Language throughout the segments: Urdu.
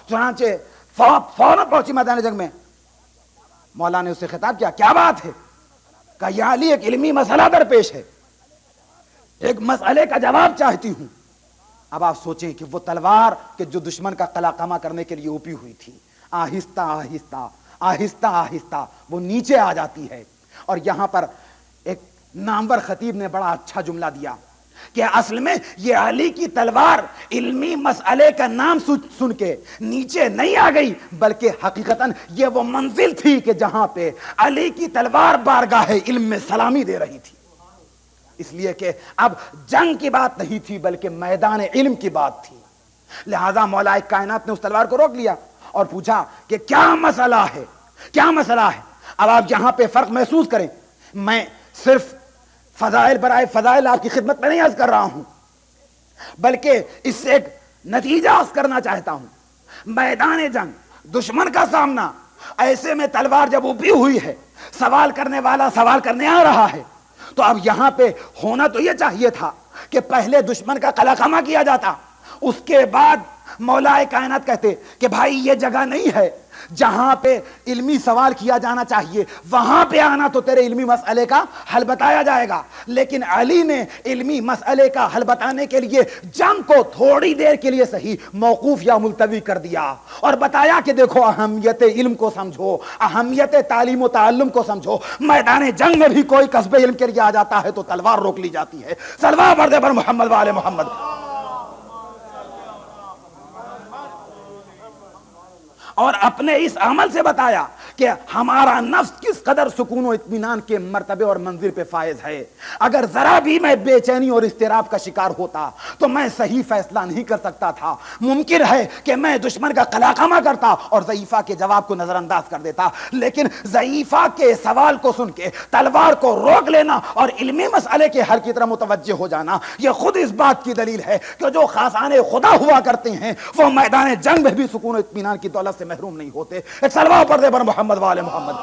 چنانچہ فوراً پہنچی میدان جنگ میں. مولا نے اسے خطاب کیا, کیا بات ہے؟ کہ یا علی ایک علمی مسئلہ درپیش ہے, ایک مسئلے کا جواب چاہتی ہوں. اب آپ سوچیں کہ وہ تلوار کہ جو دشمن کا قلع قمع کرنے کے لیے اوپی ہوئی تھی, آہستہ آہستہ آہستہ آہستہ وہ نیچے آ جاتی ہے. اور یہاں پر ایک نامور خطیب نے بڑا اچھا جملہ دیا کہ اصل میں یہ علی کی تلوار علمی مسئلے کا نام سن کے نیچے نہیں آ گئی, بلکہ حقیقتاً یہ وہ منزل تھی کہ جہاں پہ علی کی تلوار بارگاہ علم میں سلامی دے رہی تھی. اس لیے کہ اب جنگ کی بات نہیں تھی بلکہ میدان علم کی بات تھی. لہذا مولا کائنات نے اس تلوار کو روک لیا اور پوچھا کہ کیا مسئلہ ہے, کیا مسئلہ ہے. اب آپ یہاں پہ فرق محسوس کریں, میں صرف فضائل برائے فضائل آپ کی خدمت میں نہیں عرض کر رہا ہوں, بلکہ اس سے ایک نتیجہ عرض کرنا چاہتا ہوں. میدان جنگ دشمن کا سامنا, ایسے میں تلوار جب اوپی ہوئی ہے, سوال کرنے والا سوال کرنے آ رہا ہے, تو اب یہاں پہ ہونا تو یہ چاہیے تھا کہ پہلے دشمن کا قلع قمع کیا جاتا, اس کے بعد مولا کائنات کہتے کہ بھائی یہ جگہ نہیں ہے جہاں پہ علمی سوال کیا جانا چاہیے, وہاں پہ آنا تو تیرے علمی مسئلے کا حل بتایا جائے گا. لیکن علی نے علمی مسئلے کا حل بتانے کے لیے جنگ کو تھوڑی دیر کے لیے صحیح موقوف یا ملتوی کر دیا اور بتایا کہ دیکھو اہمیت علم کو سمجھو, اہمیت تعلیم و تعلم کو سمجھو. میدان جنگ میں بھی کوئی کسب علم کے لیے آ جاتا ہے تو تلوار روک لی جاتی ہے. صلوات پڑھ دے پر محمد وآل محمد. اور اپنے اس عمل سے بتایا کہ ہمارا نفس کس قدر سکون و اطمینان کے مرتبے اور منزل پہ فائز ہے. اگر ذرا بھی میں بے چینی اور اضطراب کا شکار ہوتا تو میں صحیح فیصلہ نہیں کر سکتا تھا. ممکن ہے کہ میں دشمن کا قلع قمع کرتا اور ضعیفہ کے جواب کو نظر انداز کر دیتا, لیکن ضعیفہ کے سوال کو سن کے تلوار کو روک لینا اور علمی مسئلے کے حل کی طرف متوجہ ہو جانا, یہ خود اس بات کی دلیل ہے کہ جو خاصان خدا ہوا کرتے ہیں وہ میدان جنگ میں بھی سکون و اطمینان کی دولت سے محروم نہیں ہوتے. ایک صلوات پڑھ دے پر محمد وآل محمد.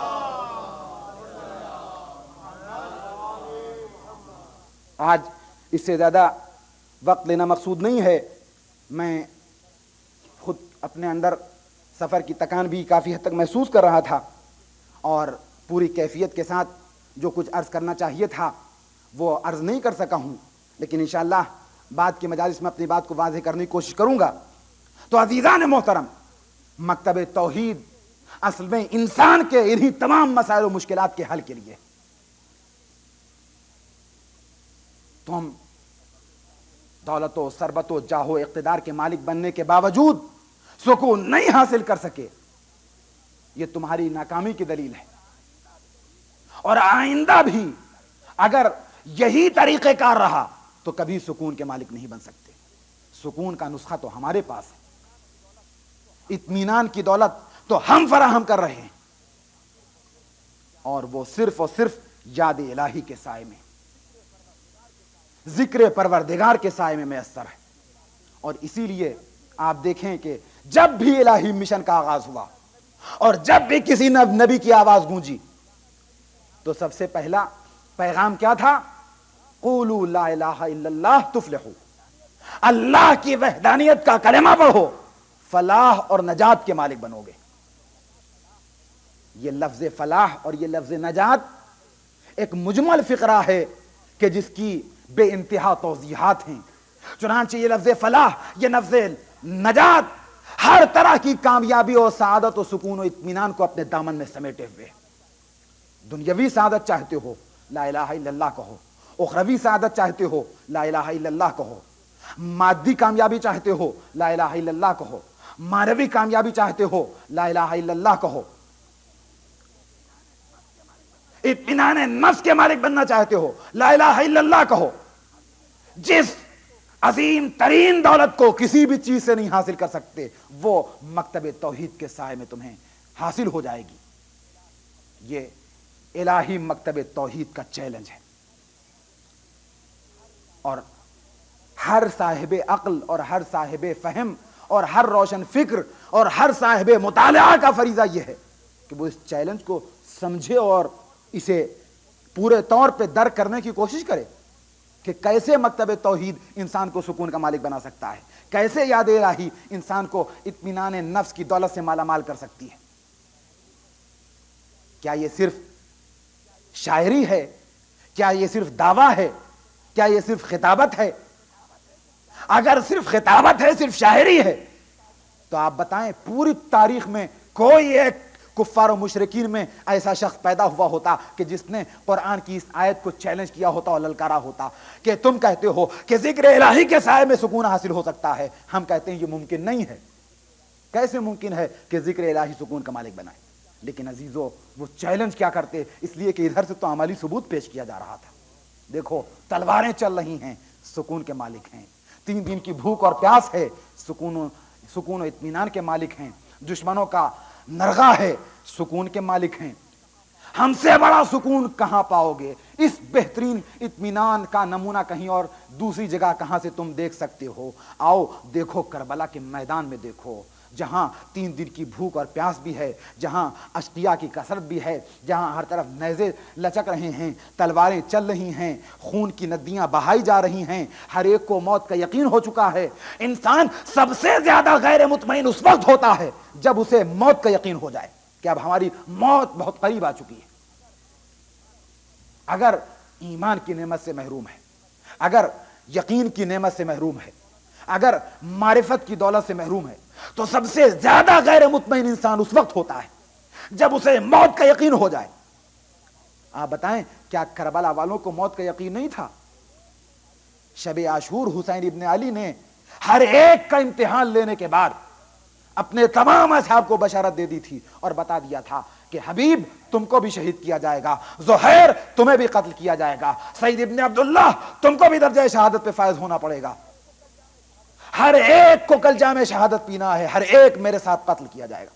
آج اس سے زیادہ وقت لینا مقصود نہیں ہے. میں خود اپنے اندر سفر کی تکان بھی کافی حد تک محسوس کر رہا تھا اور پوری کیفیت کے ساتھ جو کچھ عرض کرنا چاہیے تھا وہ عرض نہیں کر سکا ہوں, لیکن انشاءاللہ بعد کے مجالس میں اپنی بات کو واضح کرنے کی کوشش کروں گا. تو عزیزان محترم, مکتب توحید اصل میں انسان کے انہی تمام مسائل و مشکلات کے حل کے لیے. تو ہم دولت و ثروت و جاہ و اقتدار کے مالک بننے کے باوجود سکون نہیں حاصل کر سکے, یہ تمہاری ناکامی کی دلیل ہے. اور آئندہ بھی اگر یہی طریقہ کار رہا تو کبھی سکون کے مالک نہیں بن سکتے. سکون کا نسخہ تو ہمارے پاس ہے, اطمینان کی دولت تو ہم فراہم کر رہے ہیں, اور وہ صرف اور صرف یاد الہی کے سائے میں, ذکر پروردگار کے سائے میں میسر ہے. اور اسی لیے آپ دیکھیں کہ جب بھی الہی مشن کا آغاز ہوا اور جب بھی کسی نبی کی آواز گونجی تو سب سے پہلا پیغام کیا تھا؟ قولوا لا الہ الا اللہ تفلحوا, اللہ کی وحدانیت کا کلمہ پڑھو, فلاح اور نجات کے مالک بنو گے. یہ لفظ فلاح اور یہ لفظ نجات ایک مجمل فقرہ ہے کہ جس کی بے انتہا توضیحات ہیں. چنانچہ یہ لفظ فلاح, یہ لفظ نجات ہر طرح کی کامیابی اور سعادت و سکون و اطمینان کو اپنے دامن میں سمیٹے ہوئے. دنیاوی سعادت چاہتے ہو لا الہ الا اللہ کہو, اخروی سعادت چاہتے ہو لا الہ الا اللہ کہو, مادی کامیابی چاہتے ہو لا الہ الا اللہ کہو, مانوی کامیابی چاہتے ہو لا الہ الا اللہ کہو, اطمینان نفس کے مالک بننا چاہتے ہو لا الہ الا اللہ کہو. جس عظیم ترین دولت کو کسی بھی چیز سے نہیں حاصل کر سکتے وہ مکتب توحید کے سائے میں تمہیں حاصل ہو جائے گی. یہ الہی مکتب توحید کا چیلنج ہے, اور ہر صاحب عقل اور ہر صاحب فہم اور ہر روشن فکر اور ہر صاحب مطالعہ کا فریضہ یہ ہے کہ وہ اس چیلنج کو سمجھے اور اسے پورے طور پہ درک کرنے کی کوشش کرے. کہ کیسے مکتب توحید انسان کو سکون کا مالک بنا سکتا ہے، کیسے یاد الہی انسان کو اطمینان نفس کی دولت سے مالا مال کر سکتی ہے۔ کیا یہ صرف شاعری ہے؟ کیا یہ صرف دعویٰ ہے؟ کیا یہ صرف خطابت ہے؟ اگر صرف خطابت ہے، صرف شاعری ہے، تو آپ بتائیں پوری تاریخ میں کوئی ایک کفار و مشرکین میں ایسا شخص پیدا ہوا ہوتا کہ جس نے قرآن کی اس آیت کو چیلنج کیا ہوتا اور للکارا ہوتا کہ تم کہتے ہو کہ ذکر الہی کے سائے میں سکون حاصل ہو سکتا ہے، ہم کہتے ہیں یہ ممکن نہیں ہے۔ کیسے ممکن ہے کہ ذکر الہی سکون کا مالک بنائے؟ لیکن عزیزو وہ چیلنج کیا کرتے، اس لیے کہ ادھر سے تو عملی ثبوت پیش کیا جا رہا تھا۔ دیکھو تلواریں چل رہی ہیں، سکون کے مالک ہیں، 3 دن کی بھوک اور پیاس ہے، سکون و اطمینان کے مالک ہیں، دشمنوں کا نرغہ ہے، سکون کے مالک ہیں۔ ہم سے بڑا سکون کہاں پاؤ گے؟ اس بہترین اطمینان کا نمونہ کہیں اور دوسری جگہ کہاں سے تم دیکھ سکتے ہو؟ آؤ دیکھو کربلا کے میدان میں، دیکھو جہاں 3 دن کی بھوک اور پیاس بھی ہے، جہاں اشقیاء کی کثرت بھی ہے، جہاں ہر طرف نیزے لچک رہے ہیں، تلواریں چل رہی ہیں، خون کی ندیاں بہائی جا رہی ہیں، ہر ایک کو موت کا یقین ہو چکا ہے۔ انسان سب سے زیادہ غیر مطمئن اس وقت ہوتا ہے جب اسے موت کا یقین ہو جائے کہ اب ہماری موت بہت قریب آ چکی ہے۔ اگر ایمان کی نعمت سے محروم ہے، اگر یقین کی نعمت سے محروم ہے، اگر معرفت کی دولت سے محروم ہے، تو سب سے زیادہ غیر مطمئن انسان اس وقت ہوتا ہے جب اسے موت کا یقین ہو جائے۔ آپ بتائیں کیا کربلا والوں کو موت کا یقین نہیں تھا؟ شب عاشور حسین ابن علی نے ہر ایک کا امتحان لینے کے بعد اپنے تمام اصحاب کو بشارت دے دی تھی اور بتا دیا تھا کہ حبیب تم کو بھی شہید کیا جائے گا، زہیر تمہیں بھی قتل کیا جائے گا، سعید ابن عبداللہ تم کو بھی درجہ شہادت پہ فائز ہونا پڑے گا، ہر ایک کو کل جام شہادت پینا ہے، ہر ایک میرے ساتھ قتل کیا جائے گا۔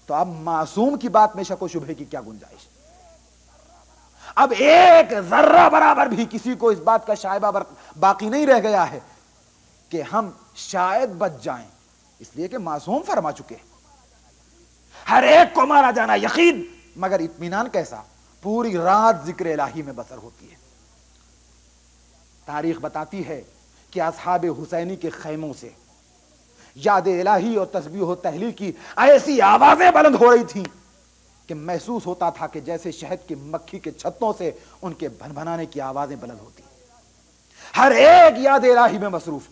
تو اب معصوم کی بات میں شک و شبہے کی کیا گنجائش؟ اب ایک ذرہ برابر بھی کسی کو اس بات کا شائبہ باقی نہیں رہ گیا ہے کہ ہم شاید بچ جائیں، اس لیے کہ معصوم فرما چکے ہیں ہر ایک کو مارا جانا یقین، مگر اطمینان کیسا؟ پوری رات ذکر الہی میں بسر ہوتی ہے۔ تاریخ بتاتی ہے کہ اصحاب حسینی کے خیموں سے یاد الہی اور تسبیح و تحلیل کی ایسی آوازیں بلند ہو رہی تھیں کہ محسوس ہوتا تھا کہ جیسے شہد کی مکھی کے چھتوں سے ان کے بھنبھنانے کی آوازیں بلند ہوتی۔ ہر ایک یاد الہی میں مصروف،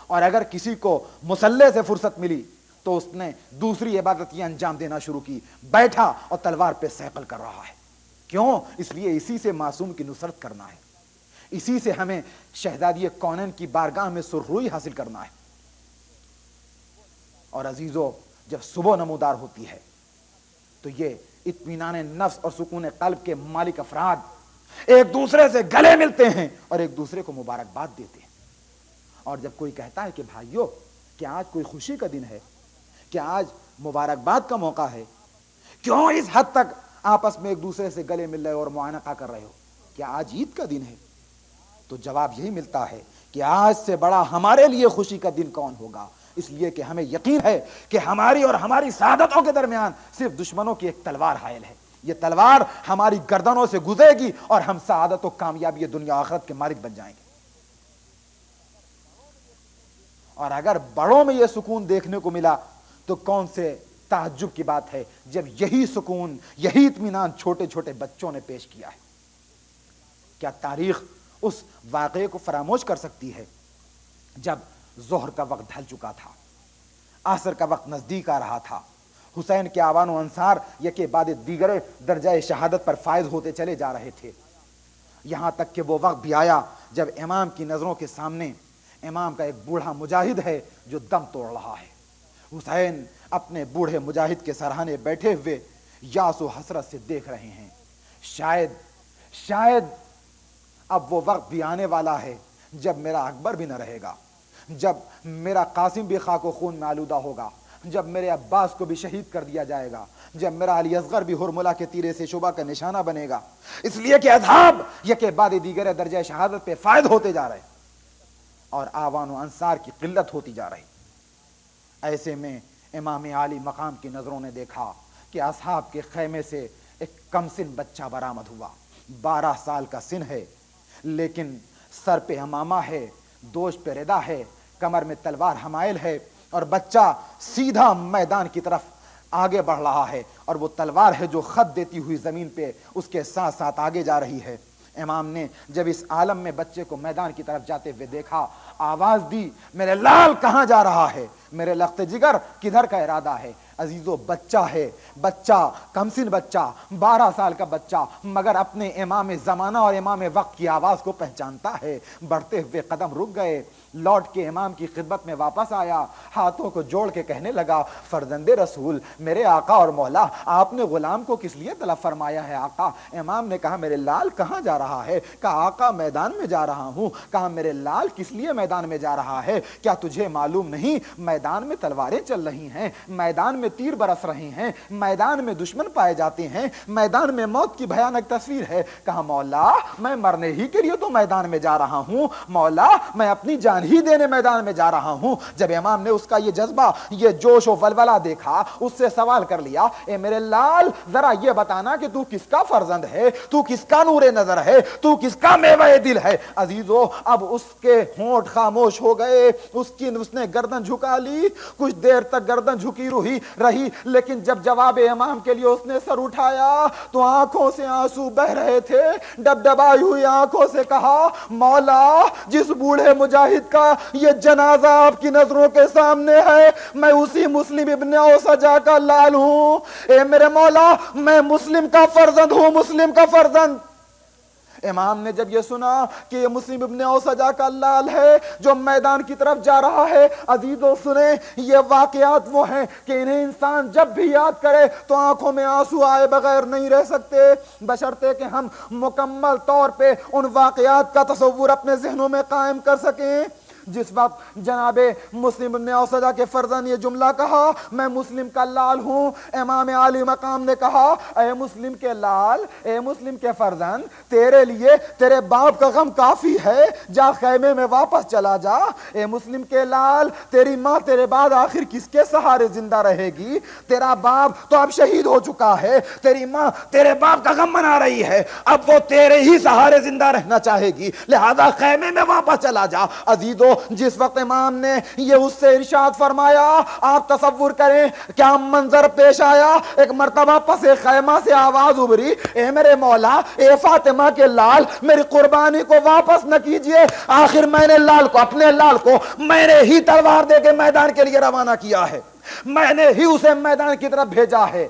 اور اگر کسی کو مصلے سے فرصت ملی تو اس نے دوسری عبادت یہ انجام دینا شروع کی، بیٹھا اور تلوار پہ سیقل کر رہا ہے۔ کیوں؟ اس لیے اسی سے معصوم کی نصرت کرنا ہے، اسی سے ہمیں شہزادی کونین کی بارگاہ میں سرخروئی حاصل کرنا ہے۔ اور عزیزو جب صبح نمودار ہوتی ہے تو یہ اطمینان نفس اور سکون قلب کے مالک افراد ایک دوسرے سے گلے ملتے ہیں اور ایک دوسرے کو مبارکباد دیتے ہیں۔ اور جب کوئی کہتا ہے کہ بھائیو کیا آج کوئی خوشی کا دن ہے، کیا آج مبارکباد کا موقع ہے، کیوں اس حد تک آپس میں ایک دوسرے سے گلے مل رہے اور معانقہ کر رہے ہو، کیا آج عید کا دن ہے؟ تو جواب یہی ملتا ہے کہ آج سے بڑا ہمارے لیے خوشی کا دن کون ہوگا، اس لیے کہ ہمیں یقین ہے کہ ہماری اور ہماری سعادتوں کے درمیان صرف دشمنوں کی ایک تلوار حائل ہے، یہ تلوار ہماری گردنوں سے گزرے گی اور ہم سعادت و کامیابی دنیا آخرت کے مالک بن جائیں گے۔ اور اگر بڑوں میں یہ سکون دیکھنے کو ملا تو کون سے تعجب کی بات ہے جب یہی سکون، یہی اطمینان چھوٹے چھوٹے بچوں نے پیش کیا ہے۔ کیا تاریخ اس واقعے کو فراموش کر سکتی ہے جب ظہر کا وقت ڈھل چکا تھا، عصر کا وقت نزدیک آ رہا تھا، حسین کے آوان و انصار یکے بعد دیگر درجہ شہادت پر فائز ہوتے چلے جا رہے تھے، یہاں تک کہ وہ وقت بھی آیا جب امام کی نظروں کے سامنے امام کا ایک بوڑھا مجاہد ہے جو دم توڑ رہا ہے۔ حسین اپنے بوڑھے مجاہد کے سرہانے بیٹھے ہوئے یاس و حسرت سے دیکھ رہے ہیں، شاید اب وہ وقت بھی آنے والا ہے جب میرا اکبر بھی نہ رہے گا، جب میرا قاسم بھی خاک و خون میں آلودہ ہوگا، جب میرے عباس کو بھی شہید کر دیا جائے گا، جب میرا علی اصغر بھی ہرملہ کے تیرے سے شعبہ کا نشانہ بنے گا۔ اس لیے کہ اصحاب یکے بعد دیگر درجہ شہادت پہ فائد ہوتے جا رہے اور آوان و انصار کی قلت ہوتی جا رہی۔ ایسے میں امام عالی مقام کی نظروں نے دیکھا کہ اصحاب کے خیمے سے ایک کم سن بچہ برآمد ہوا، 12 سال کا سن ہے، لیکن سر پہ امامہ ہے، دوش پہ ردا ہے، کمر میں تلوار حمائل ہے، اور بچہ سیدھا میدان کی طرف آگے بڑھ رہا ہے، اور وہ تلوار ہے جو خط دیتی ہوئی زمین پہ اس کے ساتھ ساتھ آگے جا رہی ہے۔ امام نے جب اس عالم میں بچے کو میدان کی طرف جاتے ہوئے دیکھا، آواز دی، میرے لال کہاں جا رہا ہے، میرے لخت جگر کدھر کا ارادہ ہے؟ عزیزو، بچہ ہے، بچہ کمسن بچہ، 12 سال کا بچہ، مگر اپنے امام زمانہ اور امام وقت کی آواز کو پہچانتا ہے۔ بڑھتے ہوئے قدم رک گئے، لوٹ کے امام کی خدمت میں واپس آیا، ہاتھوں کو جوڑ کے کہنے لگا، فرزند رسول، میرے آقا اور مولا، آپ نے غلام کو کس لیے طلب فرمایا ہے آقا؟ امام نے کہا، میرے لال کہاں جا رہا ہے؟ کہا، آقا میدان میں جا رہا ہوں۔ کہا، میرے لال کس لیے میدان میں جا رہا ہے؟ کیا تجھے معلوم نہیں میدان میں تلواریں چل رہی ہیں، میدان میں تیر برس رہے ہیں، میدان میں دشمن پائے جاتے ہیں، میدان میں موت کی بھیانک تصویر ہے۔ کہا، مولا میں مرنے ہی کے لیے تو میدان میں جا رہا ہوں، مولا میں اپنی جان ہی دینے میدان میں جا رہا ہوں۔ جب امام نے اس کا یہ جذبہ، یہ جوش و ولولہ دیکھا، اس سے سوال کر لیا، اے میرے لال ذرا یہ بتانا کہ تو کس کا فرزند ہے، تو کس کا نور نظر ہے، تو کس کا میوہ دل ہے؟ عزیزو، اب اس کے ہونٹ خاموش ہو گئے، اس نے گردن جھکا لی، کچھ دیر تک گردن جھکی رہی، لیکن جب جواب امام کے لیے اس نے سر اٹھایا تو آنکھوں سے آنسو بہ رہے تھے، ڈبڈبائی ہوئی آنکھوں سے کہا، مولا جس بوڑھے مجاہد کا یہ جنازہ آپ کی نظروں کے سامنے ہے، میں اسی مسلم ابن اوسجا کا لال ہوں۔ اے میرے مولا، میں مسلم کا فرزند ہوں، مسلم کا فرزند۔ امام نے جب یہ سنا کہ یہ مسلم ابن اوسجا کا لال ہے جو میدان کی طرف جا رہا ہے، عزیزو سنیں، یہ واقعات وہ ہیں کہ انہیں انسان جب بھی یاد کرے تو آنکھوں میں آنسو آئے بغیر نہیں رہ سکتے، بشرطے کہ ہم مکمل طور پہ ان واقعات کا تصور اپنے ذہنوں میں قائم کر سکیں۔ جس وقت جناب مسلم ابن اوسجا کے فرزند نے یہ جملہ کہا، میں مسلم کا لال ہوں، امام عالی مقام نے کہا، اے مسلم کے لال، اے مسلم کے فرزند، تیرے لیے تیرے باپ کا غم کافی ہے، جا خیمے میں واپس چلا جا۔ اے مسلم کے لال، تیری ماں تیرے بعد آخر کس کے سہارے زندہ رہے گی؟ تیرا باپ تو اب شہید ہو چکا ہے، تیری ماں تیرے باپ کا غم منا رہی ہے، اب وہ تیرے ہی سہارے زندہ رہنا چاہے گی، لہذا خیمے میں واپس چلا جا۔ عزیزو، جس وقت امام نے یہ اس سے ارشاد فرمایا، آپ تصور کریں کیا منظر پیش آیا۔ ایک مرتبہ پس خیمہ سے آواز ابھری، اے میرے مولا، اے فاطمہ کے لال، میری قربانی کو واپس نہ کیجئے، آخر میں نے لال کو، اپنے لال کو میں نے ہی تلوار دے کے میدان کے لیے روانہ کیا ہے، میں نے ہی اسے میدان کی طرف بھیجا ہے،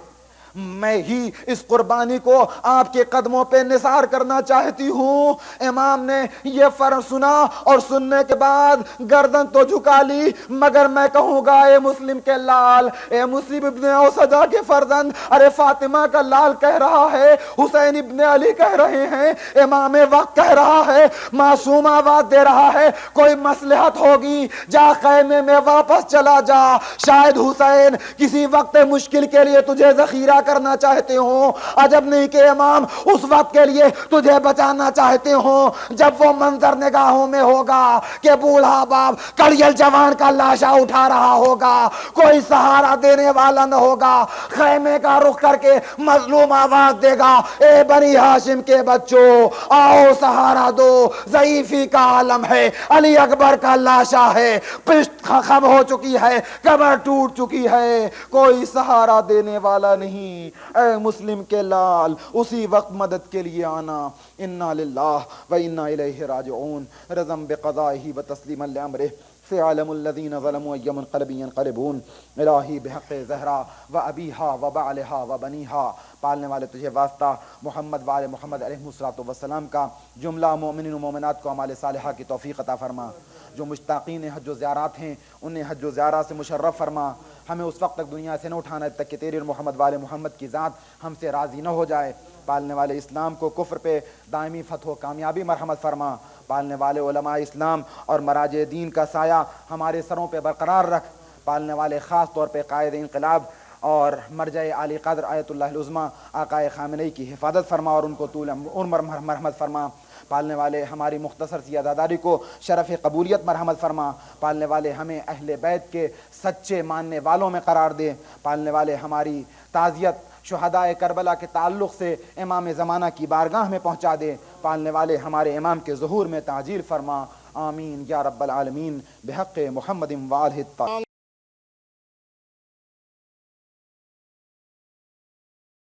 میں ہی اس قربانی کو آپ کے قدموں پہ نثار کرنا چاہتی ہوں۔ امام نے یہ فرض سنا اور سننے کے بعد گردن تو جھکا لی، مگر میں کہوں گا، اے مسلم کے لال، اے مسلم ابن اوسجا کے فرزند، ارے فاطمہ کا لال کہہ رہا ہے، حسین ابن علی کہہ رہے ہیں، امام وقت کہہ رہا ہے، معصوم آواز دے رہا ہے، کوئی مصلحت ہوگی جا خیمے میں واپس چلا جا، شاید حسین کسی وقت مشکل کے لیے تجھے ذخیرہ کرنا چاہتے ہوں، عجب نہیں کہ امام اس وقت کے لیے تجھے بچانا چاہتے ہوں جب وہ منظر نگاہوں میں ہوگا کہ بوڑھا باپ کڑیل جوان کا لاشا اٹھا رہا ہوگا، کوئی سہارا دینے والا نہ ہوگا، خیمے کا رخ کر کے مظلوم آواز دے گا، اے بنی ہاشم کے بچوں، آؤ سہارا دو، ضعیفی کا عالم ہے، علی اکبر کا لاشا ہے، پشت خم ہو چکی ہے، کمر ٹوٹ چکی ہے، کوئی سہارا دینے والا نہیں۔ اے مسلم کے لال، اسی وقت مدد کے لیے آنا۔ انا للہ و انا الیہ راجعون، رضم بقضائہ و تسلیما لامرہ، سيعلم الذين ظلموا أي منقلب ينقلبون، الہی بحق زہرا و ابیہا و بعلہا و بنیہا، پالنے والے تجھے واسطہ محمد وآل محمد علیہ الصلوۃ والسلام کا جملہ مومنین و مومنات کو اعمال صالحہ کی توفیق عطا فرما، جو مشتاقین حج و زیارات ہیں انہیں حج و زیارات سے مشرف فرما، ہمیں اس وقت تک دنیا سے نہ اٹھانا جب تک کہ تیری اور محمد وآل محمد کی ذات ہم سے راضی نہ ہو جائے، پالنے والے اسلام کو کفر پہ دائمی فتح و کامیابی مرحمت فرما، پالنے والے علماء اسلام اور مراجع دین کا سایہ ہمارے سروں پہ برقرار رکھ، پالنے والے خاص طور پہ قائد انقلاب اور مرجع عالی قدر آیت اللہ العظمیٰ آقا خامنئی کی حفاظت فرما اور ان کو طول عمر مرحمت فرما، پالنے والے ہماری مختصر سی عزاداری کو شرف قبولیت مرحمت فرما، پالنے والے ہمیں اہل بیت کے سچے ماننے والوں میں قرار دے، پالنے والے ہماری تعزیت شہدائے کربلا کے تعلق سے امام زمانہ کی بارگاہ میں پہنچا دے، پالنے والے ہمارے امام کے ظہور میں تعجیل فرما، آمین یا رب العالمین، بحق محمد و آلہ الطاہرین۔